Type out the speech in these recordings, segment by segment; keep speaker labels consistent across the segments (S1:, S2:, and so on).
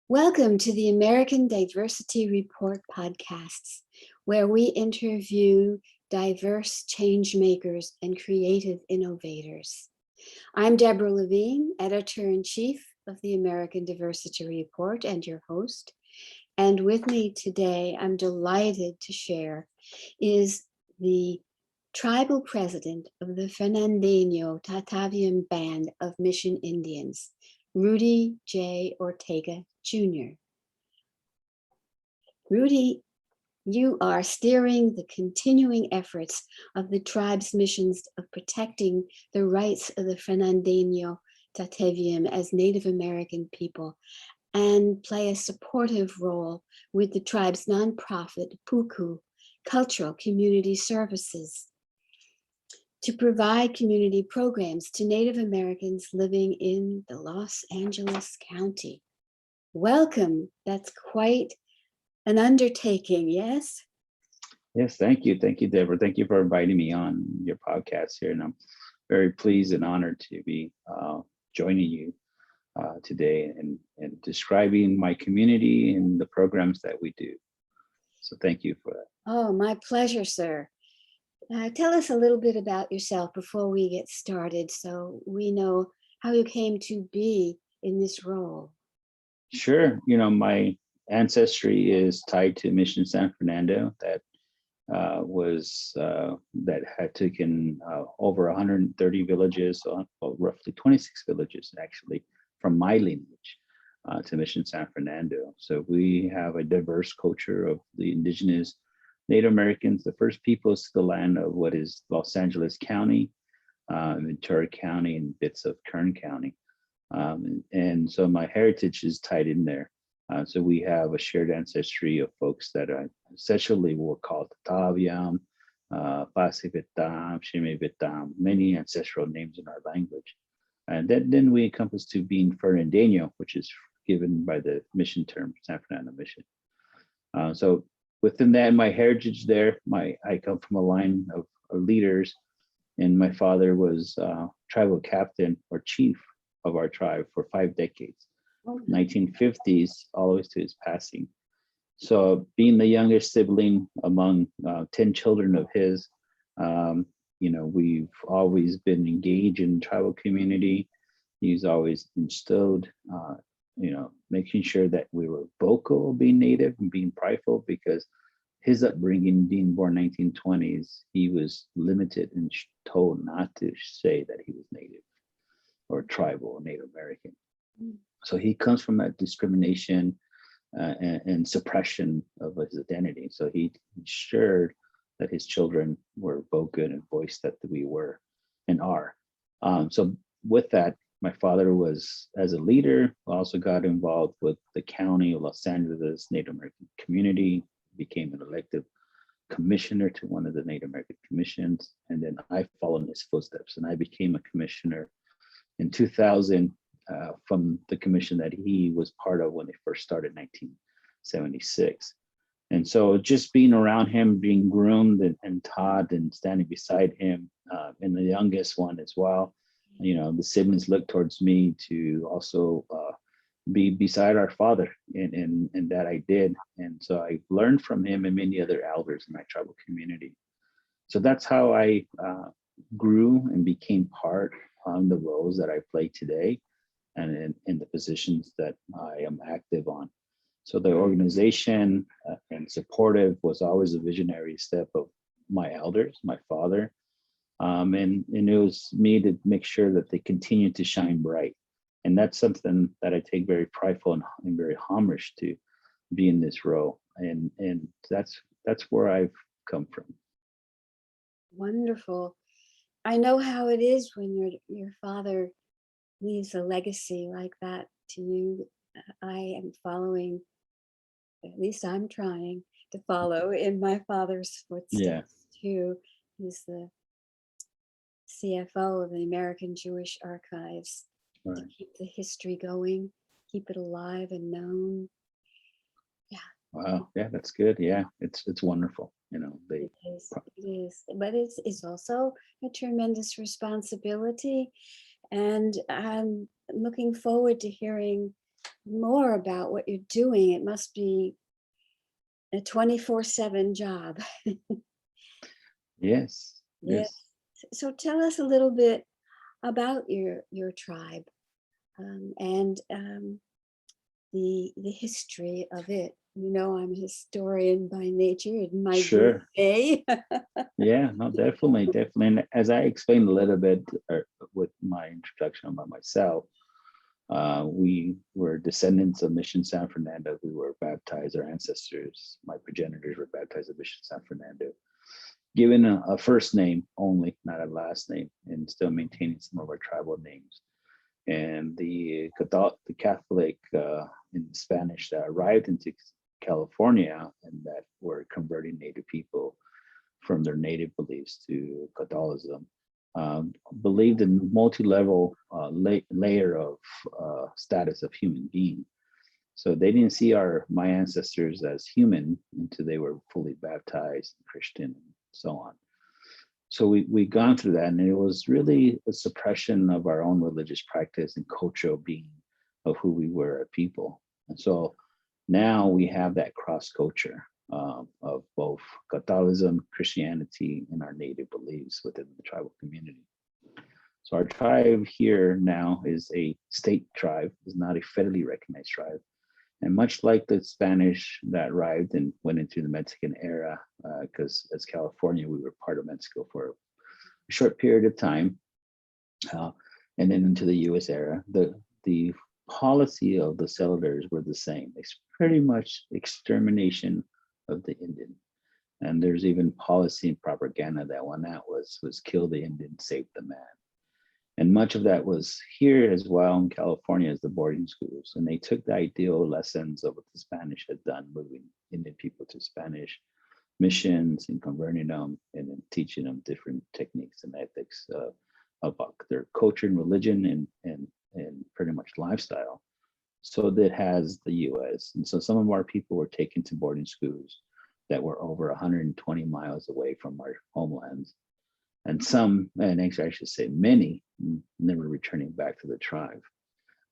S1: Welcome to the American Diversity Report podcasts, where we interview diverse change makers and creative innovators. I'm Deborah Levine, editor-in-chief of the American Diversity Report and your host. And with me today, I'm delighted to share, is the tribal president of the Fernandino Tataviam Band of Mission Indians, Rudy J. Ortega Jr. Rudy, you are steering the continuing efforts of the tribe's missions of protecting the rights of the Fernandino Tataviam as Native American people and play a supportive role with the tribe's nonprofit, PUCU, Cultural Community Services, to provide community programs to Native Americans living in the Los Angeles County. Welcome. That's quite an undertaking, yes?
S2: Yes, thank you. Thank you, Deborah. Thank you for inviting me on your podcast here. And I'm very pleased and honored to be joining you today and describing my community and the programs that we do. So thank you for that.
S1: Oh, my pleasure, sir. Tell us a little bit about yourself before we get started so we know how you came to be in this role.
S2: Sure. My ancestry is tied to Mission San Fernando that that had taken over 130 villages, roughly 26 villages actually, from my lineage to Mission San Fernando. So we have a diverse culture of the indigenous Native Americans, the first peoples to the land of what is Los Angeles County, Ventura County, and bits of Kern County. And so my heritage is tied in there. So we have a shared ancestry of folks that are essentially were called Taviam, Pasivitam, Shimivitam, many ancestral names in our language. And then we encompass to being Fernandino, which is given by the mission term, San Fernando Mission. So within that, my heritage there, I come from a line of leaders, and my father was tribal captain or chief of our tribe for 5 decades. 1950s all the way to his passing. So being the youngest sibling among 10 children of his, we've always been engaged in tribal community. He's always instilled, making sure that we were vocal, being Native and being prideful, because his upbringing, being born 1920s, he was limited and told not to say that he was Native or tribal or Native American. So he comes from that discrimination and suppression of his identity. So he ensured that his children were vocal and voiced that we were and are. So with that, my father was, as a leader, also got involved with the county of Los Angeles Native American community, became an elected commissioner to one of the Native American commissions. And then I followed in his footsteps, and I became a commissioner in 2000 from the commission that he was part of when they first started in 1976. And so just being around him, being groomed and taught and standing beside him, and the youngest one as well, the siblings looked towards me to also be beside our father, and that I did. And so I learned from him and many other elders in my tribal community. So that's how I grew and became part on the roles that I play today and in the positions that I am active on. So the organization and supportive was always a visionary step of my elders, my father. And it was me to make sure that they continue to shine bright. And that's something that I take very prideful and very homage to be in this role. And that's where I've come from.
S1: Wonderful. I know how it is when your father leaves a legacy like that to you. I am following, at least I'm trying to follow in my father's footsteps too. He's the CFO of the American Jewish Archives, to keep the history going, keep it alive and known. Yeah.
S2: Wow. Yeah, that's good. Yeah, it's wonderful.
S1: It is, but it's also a tremendous responsibility. And I'm looking forward to hearing more about what you're doing. It must be a 24/7 job.
S2: Yes,
S1: Yes.
S2: yes.
S1: So tell us a little bit about your tribe, and the history of it. You know, I'm a historian by nature in my
S2: Sure.
S1: DNA.
S2: Yeah, no, definitely, definitely. And as I explained a little bit with my introduction about myself, we were descendants of Mission San Fernando. We were baptized, our ancestors, my progenitors were baptized at Mission San Fernando, given a first name only, not a last name, and still maintaining some of our tribal names. And the Catholic in Spanish that arrived into California and that were converting Native people from their native beliefs to Catholicism, believed in multi-level layer of status of human being. So they didn't see my ancestors as human until they were fully baptized, Christian, and so on. So we gone through that, and it was really a suppression of our own religious practice and cultural being of who we were as people. And so now we have that cross culture of both Catholicism, Christianity, and our native beliefs within the tribal community. So our tribe here now is a state tribe, is not a federally recognized tribe. And much like the Spanish that arrived and went into the Mexican era, because as California, we were part of Mexico for a short period of time, uh, and then into the U.S. era, the policy of the settlers were the same. It's pretty much extermination of the Indian. And there's even policy and propaganda that went out was kill the Indian, save the man. And much of that was here as well in California as the boarding schools. And they took the ideal lessons of what the Spanish had done, moving Indian people to Spanish missions and converting them and then teaching them different techniques and ethics about their culture and religion and pretty much lifestyle. So that has the US. And so some of our people were taken to boarding schools that were over 120 miles away from our homelands, and some, and actually I should say many, never returning back to the tribe.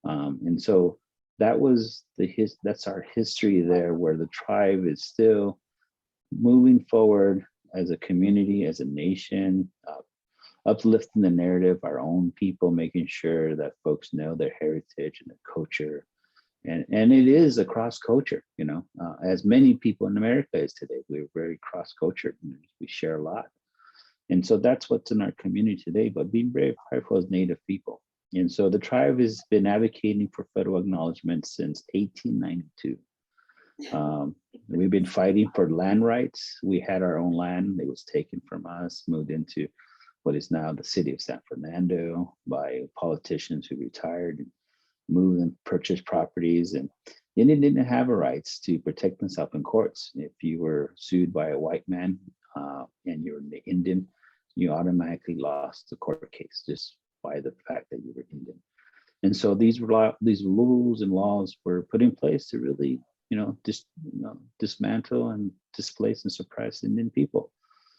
S2: And so that's our history there, where the tribe is still moving forward as a community, as a nation, uplifting the narrative, our own people, making sure that folks know their heritage and their culture. And it is a cross culture, as many people in America is today. We're very cross cultured. We share a lot. And so that's what's in our community today, but being very prideful as Native people. And so the tribe has been advocating for federal acknowledgement since 1892. We've been fighting for land rights. We had our own land. It was taken from us, moved into what is now the city of San Fernando by politicians who retired and moved and purchased properties. And Indian didn't have a rights to protect themselves in courts. If you were sued by a white man and you're an Indian, you automatically lost the court case just by the fact that you were Indian. And so these rules and laws were put in place to really, dismantle and displace and suppress Indian people.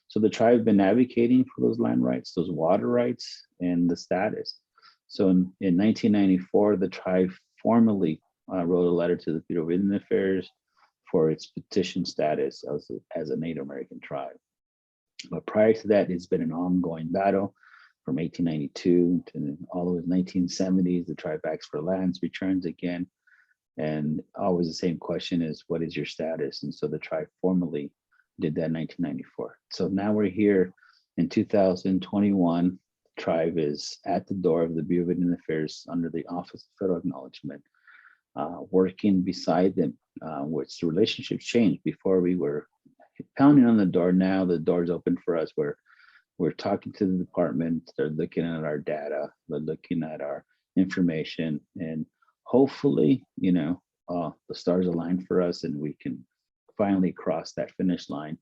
S2: So the tribe has been advocating for those land rights, those water rights, and the status. So in 1994, the tribe formally wrote a letter to the Bureau of Indian Affairs for its petition status as a Native American tribe. But prior to that, it's been an ongoing battle from 1892 to all of the 1970s. The tribe asks for lands, returns again. And always the same question is, what is your status? And so the tribe formally did that in 1994. So now we're here in 2021. The tribe is at the door of the Bureau of Indian Affairs under the Office of Federal Acknowledgement, working beside them, which the relationships changed. Before we were pounding on the door. Now the door's open for us. We're talking to the department. They're looking at our data. They're looking at our information, and hopefully, the stars align for us, and we can finally cross that finish line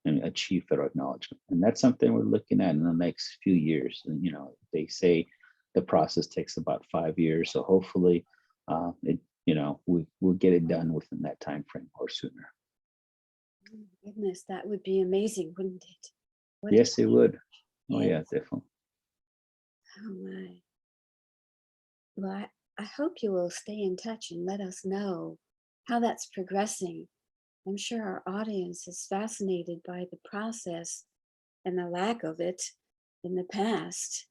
S2: and achieve federal acknowledgement. And that's something we're looking at in the next few years. And they say the process takes about 5 years, so hopefully, we'll get it done within that time frame or sooner.
S1: Oh, goodness, that would be amazing, wouldn't it?
S2: Yes, it would. Oh, yeah, definitely.
S1: Oh my. Well, I hope you will stay in touch and let us know how that's progressing. I'm sure our audience is fascinated by the process and the lack of it in the past.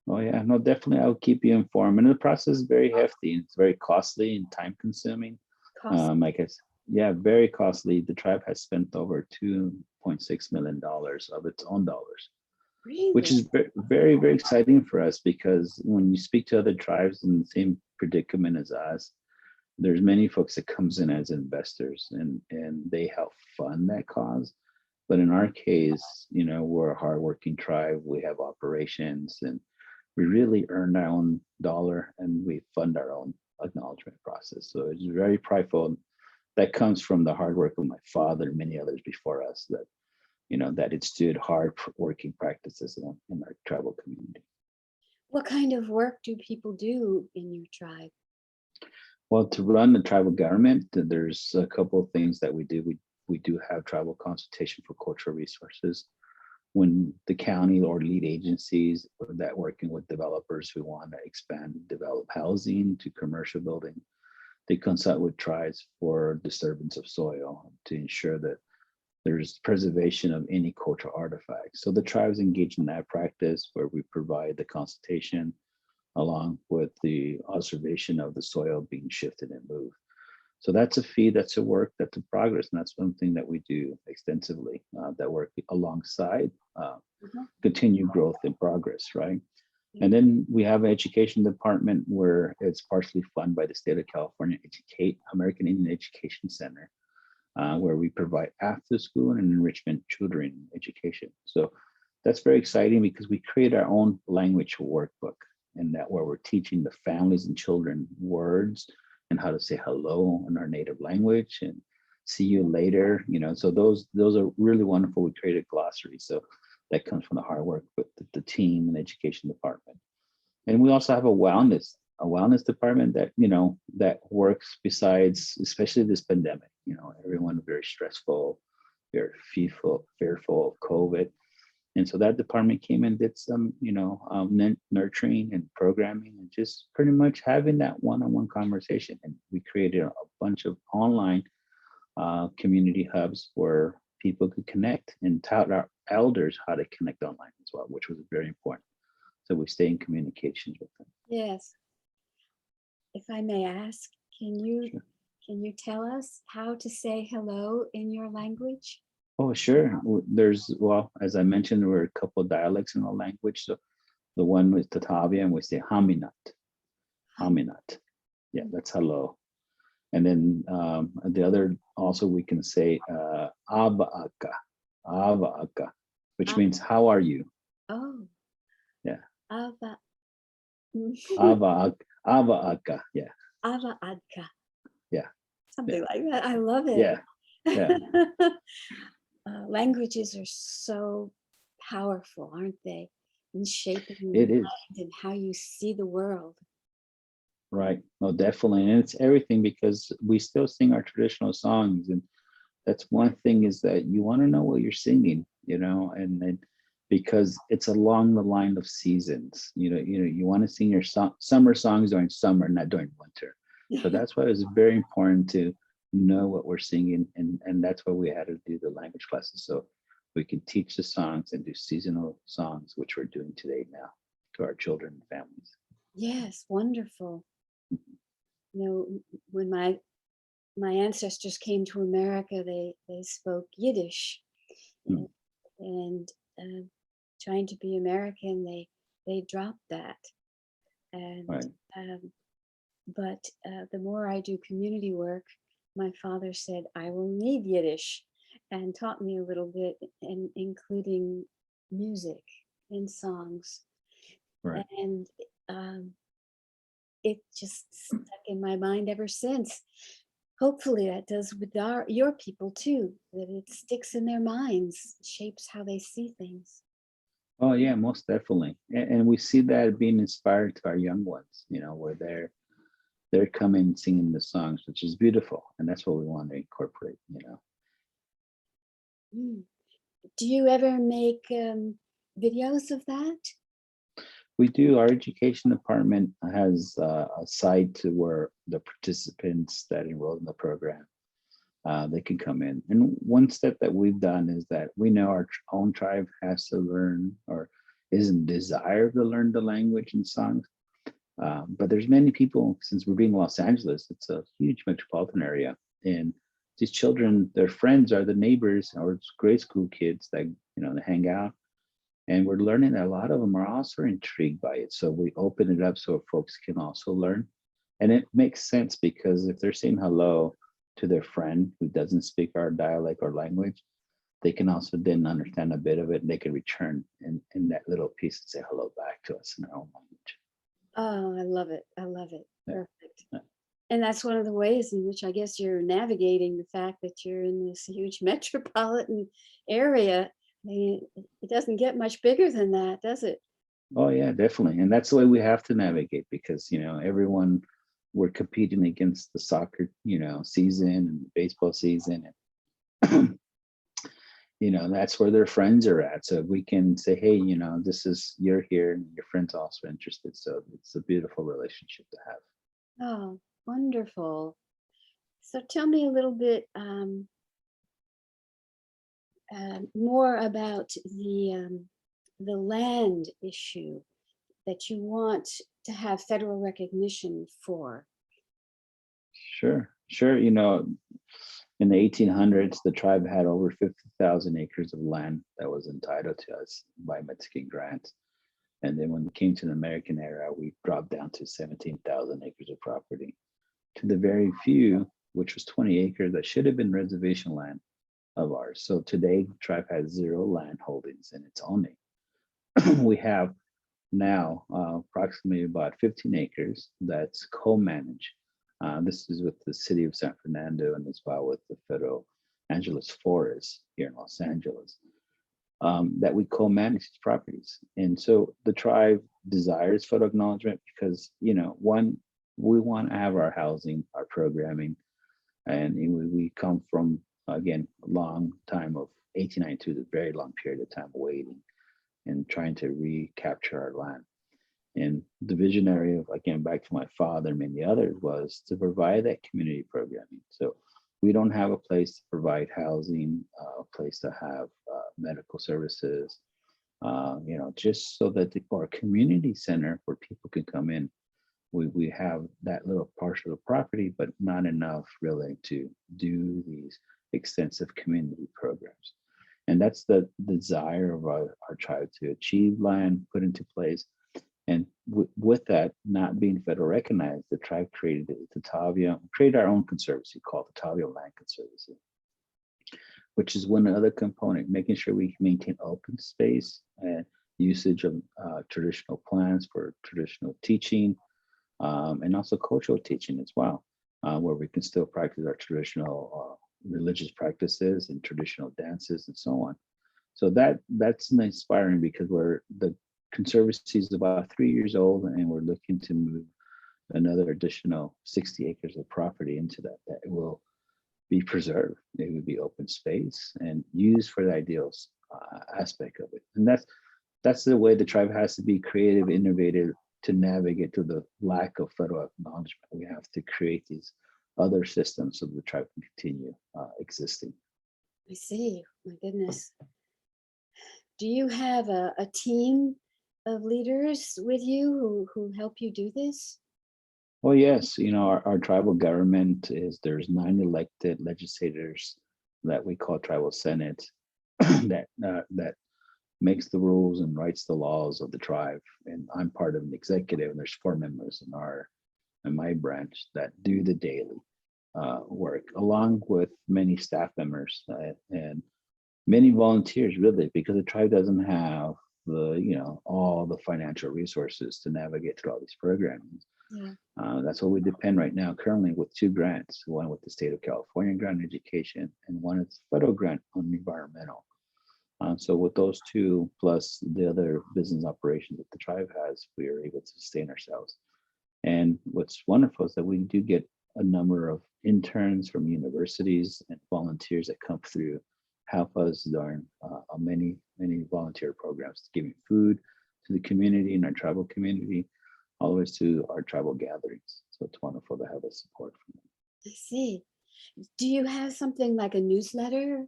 S2: Oh yeah, no, definitely. I'll keep you informed. And the process is very hefty. It's very costly and time consuming.
S1: Cost
S2: I guess, yeah, very costly. The tribe has spent over $2.6 million of its own dollars, which
S1: really?
S2: is very, very exciting for us because when you speak to other tribes in the same predicament as us, there's many folks that comes in as investors and they help fund that cause. But in our case, we're a hardworking tribe. We have operations and we really earn our own dollar and we fund our own acknowledgement process. So it's very prideful. That comes from the hard work of my father and many others before us that instilled hard working practices in our tribal community.
S1: What kind of work do people do in your tribe?
S2: Well, to run the tribal government, there's a couple of things that we do. We do have tribal consultation for cultural resources. When the county or lead agencies that working with developers who want to expand, develop housing to commercial building, they consult with tribes for disturbance of soil to ensure that there's preservation of any cultural artifacts. So the tribes engage in that practice where we provide the consultation along with the observation of the soil being shifted and moved. So that's a fee, that's a work, that's a progress, and that's one thing that we do extensively. That work alongside
S1: Mhm.
S2: continued growth and progress, right?
S1: Yeah.
S2: And then we have an education department where it's partially funded by the state of California American Indian Education Center, where we provide after school and enrichment children education. So that's very exciting because we create our own language workbook, and that where we're teaching the families and children words and how to say hello in our native language and see you later. So those are really wonderful. We created glossaries. So that comes from the hard work with the team and education department. And we also have a wellness department that works besides, especially this pandemic. Everyone very stressful, very fearful of COVID. And so that department came and did some, nurturing and programming and just pretty much having that one-on-one conversation. And we created a bunch of online community hubs where people could connect and taught our elders how to connect online as well, which was very important. So we stay in communications with them.
S1: Yes. If I may ask, can you
S2: Sure.
S1: can you tell us how to say hello in your language?
S2: Oh, sure. Well, as I mentioned, we're a couple of dialects in the language. So the one with Tatavian, we say Haminat. Haminat. Yeah, that's hello. And then the other also we can say Ava Aka, which
S1: Ah,
S2: means how are you?
S1: oh,
S2: Yeah,
S1: Ava,
S2: Ava Aka. Yeah,
S1: Ava Adka,
S2: yeah, yeah,
S1: something like that. I love it.
S2: yeah, yeah.
S1: Languages are so powerful, aren't they? In shaping your
S2: It is.
S1: mind and how you see the world.
S2: Right. No, definitely. And it's everything because we still sing our traditional songs. And that's one thing is that you want to know what you're singing, and then because it's along the line of seasons, you want to sing your summer songs during summer, not during winter. So that's why it's very important to know what we're singing. And that's why we had to do the language classes. So we can teach the songs and do seasonal songs, which we're doing today now to our children and families.
S1: Yes, wonderful. When my ancestors came to America, they spoke Yiddish,
S2: Mm,
S1: and uh, trying to be American, they dropped that. And
S2: right.
S1: um, but the more I do community work, my father said I will need Yiddish, and taught me a little bit, and including music and songs,
S2: Right.
S1: and um, it just stuck in my mind ever since. Hopefully that does with your people too, that it sticks in their minds, shapes how they see things.
S2: Oh yeah, most definitely. And we see that being inspired to our young ones, where they're coming singing the songs, which is beautiful. And that's what we want to incorporate.
S1: Mm. Do you ever make videos of that?
S2: We do. Our education department has a site to where the participants that enroll in the program, they can come in. And one step that we've done is that we know our own tribe has to learn or isn't desire to learn the language and songs. But there's many people, since we're being Los Angeles, it's a huge metropolitan area. And these children, their friends are the neighbors or it's grade school kids that, they hang out. And we're learning that a lot of them are also intrigued by it. So we open it up so folks can also learn. And it makes sense because if they're saying hello to their friend who doesn't speak our dialect or language, they can also then understand a bit of it and they can return in that little piece and say hello back to us in their own language.
S1: Oh, I love it. I love it.
S2: Yeah.
S1: Perfect.
S2: Yeah.
S1: And that's one of the ways in which I guess you're navigating the fact that you're in this huge metropolitan area. I mean, it doesn't get much bigger than that, does it?
S2: Oh yeah, definitely. And that's the way we have to navigate because, everyone we're competing against the soccer, season and baseball season. And, that's where their friends are at. So we can say, hey, you're here and your friend's also interested. So it's a beautiful relationship to have.
S1: Oh, wonderful. So tell me a little bit more about the land issue that you want to have federal recognition for.
S2: Sure, sure. In the 1800s, the tribe had over 50,000 acres of land that was entitled to us by Mexican grants. And then when it came to the American era, we dropped down to 17,000 acres of property to the very few, which was 20 acres that should have been reservation land of ours. So today, the tribe has zero land holdings in its owning. We have now approximately about 15 acres that's co-managed. This is with the city of San Fernando and as well with the federal Angeles Forest here in Los Angeles, that we co-manage these properties. And so the tribe desires photo acknowledgement because, one, we want to have our housing, our programming, and we come from, again, a long time of 1892, a very long period of time waiting and trying to recapture our land. And the visionary of, again, back to my father and many others, was to provide that community programming. So we don't have a place to provide housing, a place to have medical services, just so that for a community center where people can come in, we have that little partial of property, but not enough really to do these extensive community programs. And that's the desire of our tribe to achieve land, put into place. And with that not being federal recognized, the tribe created the Tavia, created our own conservancy called the Tavia Land Conservancy, which is one other component, making sure we maintain open space and usage of traditional plants for traditional teaching, and also cultural teaching as well, where we can still practice our traditional religious practices and traditional dances and so on. So that's inspiring because the conservancy is about 3 years old and we're looking to move another additional 60 acres of property into that will be preserved. It would be open space and used for the ideal aspect of it. And that's the way the tribe has to be creative, innovative to navigate through the lack of federal acknowledgement. We have to create these other systems so the tribe can continue existing.
S1: I see. My goodness. Do you have a team of leaders with you who help you do this?
S2: Well, yes, our tribal government there's 9 elected legislators that we call tribal senate that makes the rules and writes the laws of the tribe. And I'm part of an executive, and there's 4 members in my branch that do the daily work, along with many staff members and many volunteers, really, because the tribe doesn't have all the financial resources to navigate through all these programs.
S1: Yeah.
S2: That's what we depend right now currently with 2 grants, one with the state of California grant on education and one is federal grant on environmental. So with those 2 plus the other business operations that the tribe has, we are able to sustain ourselves. And what's wonderful is that we do get a number of interns from universities and volunteers that come through, help us during many volunteer programs, giving food the community and our tribal community, always to our tribal gatherings. So it's wonderful to have the support from them.
S1: I see. Do you have something like a newsletter?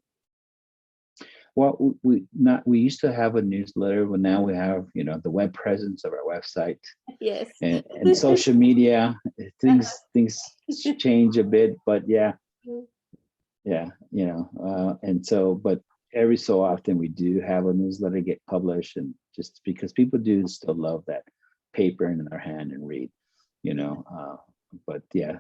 S2: Well, we used to have a newsletter, but now we have, the web presence of our website
S1: Yes.
S2: and social media. Things change a bit, but yeah, and so, but every so often we do have a newsletter get published, and just because people do still love that paper in their hand and read, you know. But yeah,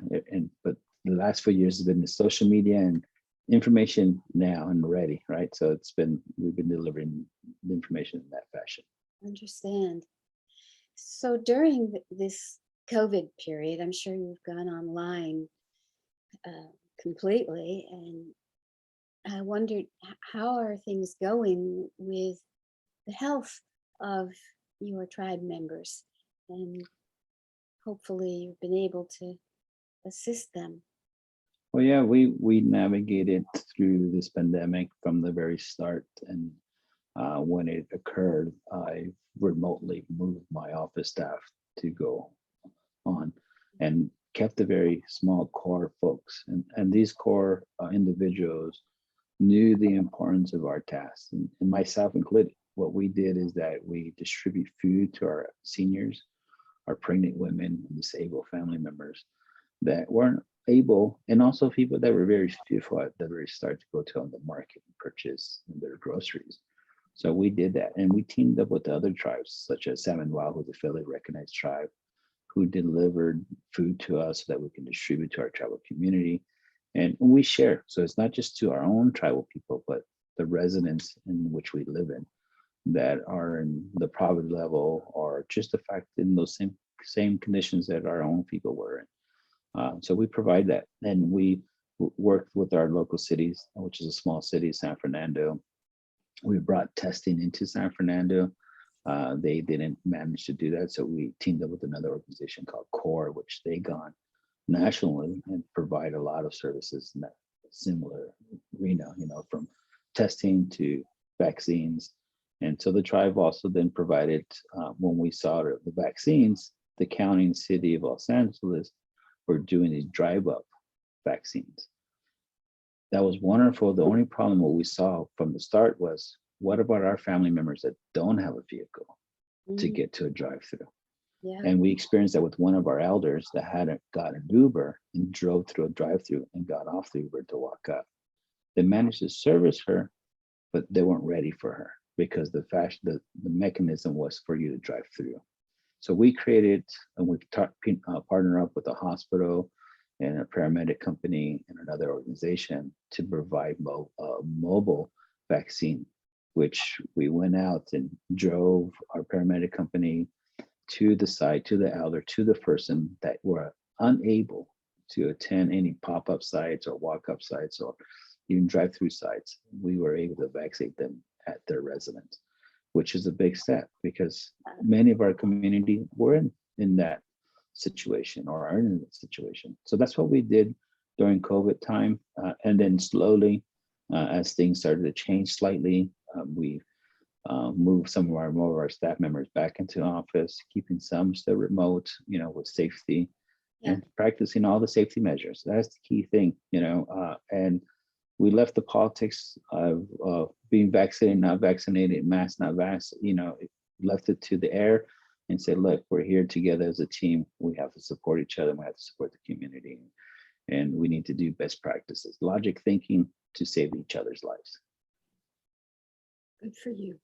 S2: but the last 4 years has been the social media and information now and ready, right? So we've been delivering the information in that fashion.
S1: Understand. So during this COVID period, I'm sure you've gone online completely, and I wondered how are things going with the health of your tribe members, and hopefully you've been able to assist them.
S2: Well, yeah, we navigated through this pandemic from the very start, and when it occurred, I remotely moved my office staff to go on, and kept a very small core of folks, and these core individuals knew the importance of our tasks, and myself included. What we did is that we distribute food to our seniors, our pregnant women, and disabled family members that weren't able, and also people that were very fearful at the very start to go to on the market and purchase their groceries. So we did that, and we teamed up with the other tribes, such as Salmon Wow, who's a federally recognized tribe, who delivered food to us so that we can distribute to our tribal community. And we share. So it's not just to our own tribal people, but the residents in which we live in that are in the poverty level, or just the fact in those same conditions that our own people were in. So we provide that, and we worked with our local cities, which is a small city, San Fernando. We brought testing into San Fernando. They didn't manage to do that, so we teamed up with another organization called CORE, which they gone nationally and provide a lot of services in that similar arena, from testing to vaccines. And so the tribe also then provided, when we saw the vaccines, the county and city of Los Angeles were doing these drive-up vaccines. That was wonderful. The only problem what we saw from the start was, what about our family members that don't have a vehicle to get to a drive-through?
S1: Yeah.
S2: And we experienced that with one of our elders that hadn't got an Uber and drove through a drive-through and got off the Uber to walk up. They managed to service her, but they weren't ready for her because the mechanism was for you to drive through. So we created, and we've partnered up with a hospital and a paramedic company and another organization to provide mobile vaccine, which we went out and drove our paramedic company to the site, to the elder, to the person that were unable to attend any pop-up sites or walk-up sites or even drive-through sites. We were able to vaccinate them at their residence, which is a big step because many of our community were in that situation or are in that situation. So that's what we did during COVID time. And then slowly, as things started to change slightly, we moved some of our staff members back into office, keeping some still remote, with safety and practicing all the safety measures. That's the key thing, and we left the politics of being vaccinated, not vaccinated, mask, not vax, left it to the air and said, look, we're here together as a team. We have to support each other. We have to support the community. And we need to do best practices, logic thinking to save each other's lives.
S1: Good for you.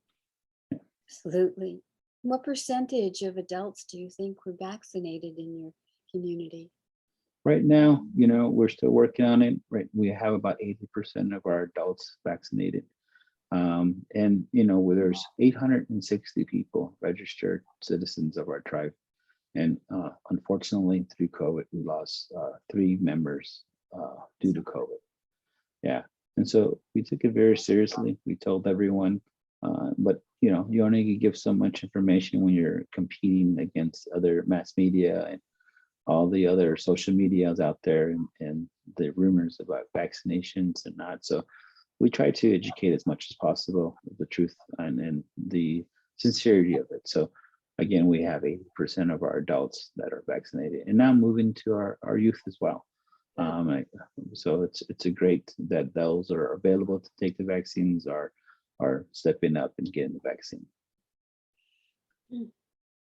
S1: Yeah. Absolutely. What percentage of adults do you think were vaccinated in your community?
S2: Right now, we're still working on it. Right, we have about 80% of our adults vaccinated, and there's 860 people registered citizens of our tribe, and unfortunately, through COVID, we lost 3 members due to COVID. Yeah, and so we took it very seriously. We told everyone, but you only give so much information when you're competing against other mass media and all the other social medias out there and the rumors about vaccinations and not. So we try to educate as much as possible the truth and the sincerity of it. So again, we have 80% of our adults that are vaccinated, and now moving to our youth as well.
S1: Good.
S2: I- so it's a great that those are available to take the vaccines are stepping up and getting the vaccine.
S1: Mm.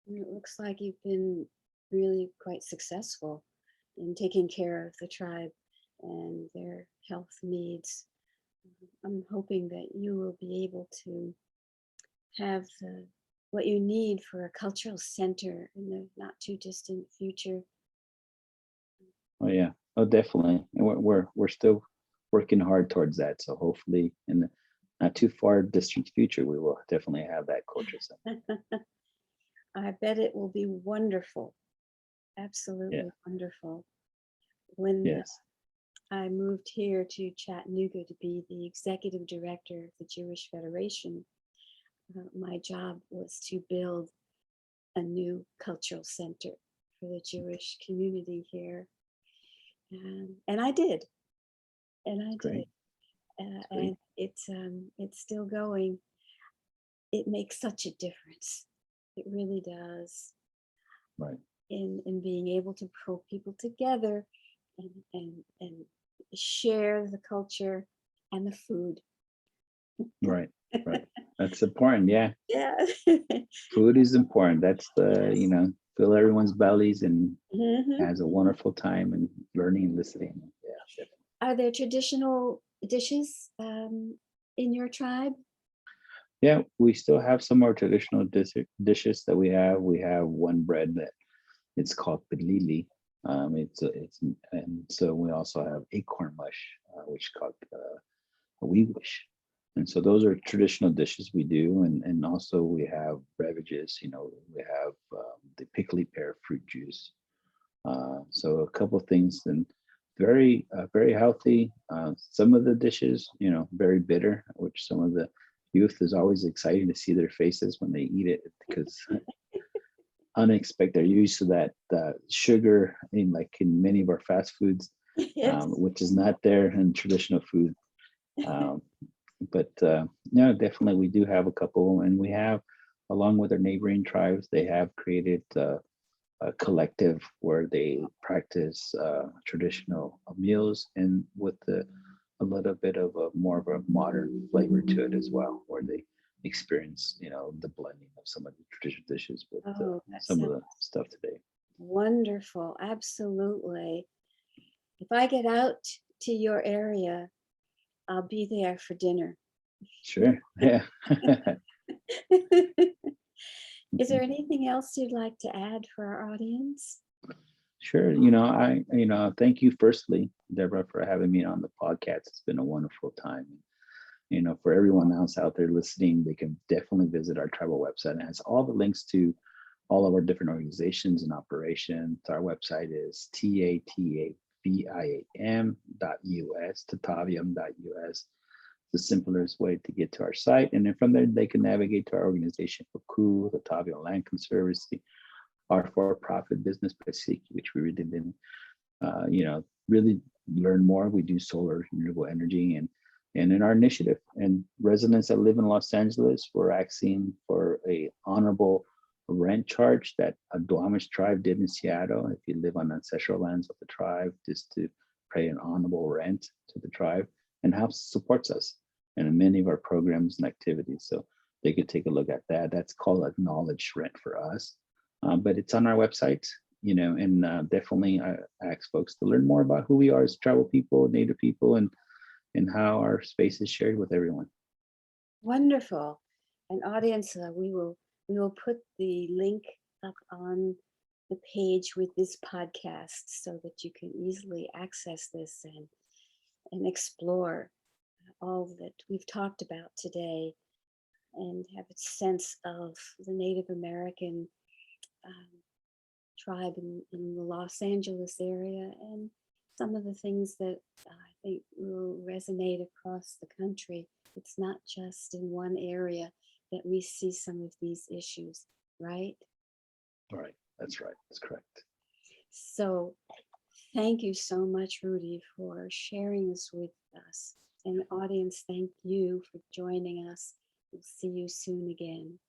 S1: It looks like you've been really quite successful in taking care of the tribe and their health needs. I'm hoping that you will be able to have what you need for a cultural center in the not too distant future.
S2: Oh yeah, oh definitely, and we're still working hard towards that. So hopefully, in the not too far distant future, we will definitely have that culture center.
S1: I bet it will be wonderful,
S2: Yeah.
S1: absolutely wonderful. When
S2: Yes.
S1: I moved here to Chattanooga to be the executive director of the Jewish Federation, my job was to build a new cultural center for the Jewish community here. And I did, and I did.
S2: Great. That's great.
S1: And it's still going. It makes such a difference. It really does
S2: Right.
S1: in being able to pull people together and share the culture and the food.
S2: Right. Right. That's important. Yeah.
S1: Yeah.
S2: Food is important. That's
S1: Yes.
S2: fill everyone's bellies and
S1: Mhm.
S2: has a wonderful time and learning and listening. Yeah.
S1: Are there traditional dishes in your tribe?
S2: Yeah, we still have some more traditional dishes that we have. We have one bread that it's called pilili. It's and so we also have acorn mush, which is called a wee wish. And so those are traditional dishes we do, and also we have beverages. We have the pickly pear fruit juice. So a couple of things, and very healthy. Some of the dishes, very bitter, which some of the youth is always exciting to see their faces when they eat it because unexpected. They're used to that sugar in many of our fast foods,
S1: Yes.
S2: which is not there in traditional food. Um, but no, definitely we do have a couple, and we have, along with our neighboring tribes, they have created a collective where they practice traditional meals and with a little bit of a more of a modern flavor to it as well, where they experience, the blending of some of the traditional dishes with
S1: Oh, that
S2: some of
S1: sounds
S2: the stuff today.
S1: wonderful. Absolutely. If I get out to your area, I'll be there for dinner.
S2: Sure. Yeah.
S1: Is there anything else you'd like to add for our audience?
S2: Sure. Thank you firstly, Deborah, for having me on the podcast. It's been a wonderful time. For everyone else out there listening, they can definitely visit our tribal website. It has all the links to all of our different organizations and operations. Our website is tataviam.us, tataviam.us. The simplest way to get to our site. And then from there, they can navigate to our organization, PACU, the Tavio Land Conservancy, our for-profit business, Pasiki, which we really didn't, really learn more. We do solar renewable energy and in our initiative. And residents that live in Los Angeles, we're asking for a honorable rent charge that a Duwamish tribe did in Seattle. If you live on ancestral lands of the tribe, just to pay an honorable rent to the tribe and how supports us and many of our programs and activities. So they could take a look at that. That's called acknowledged rent for us. But it's on our website, and definitely I ask folks to learn more about who we are as tribal people, Native people, and how our space is shared with everyone.
S1: Wonderful. And audience, we will put the link up on the page with this podcast so that you can easily access this and explore all that we've talked about today and have a sense of the Native American um, tribe in the Los Angeles area and some of the things that I think will resonate across the country. It's not just in one area that we see some of these issues, right?
S2: All right. That's right. That's correct.
S1: So thank you so much, Rudy, for sharing this with us. And audience, thank you for joining us. We'll see you soon again.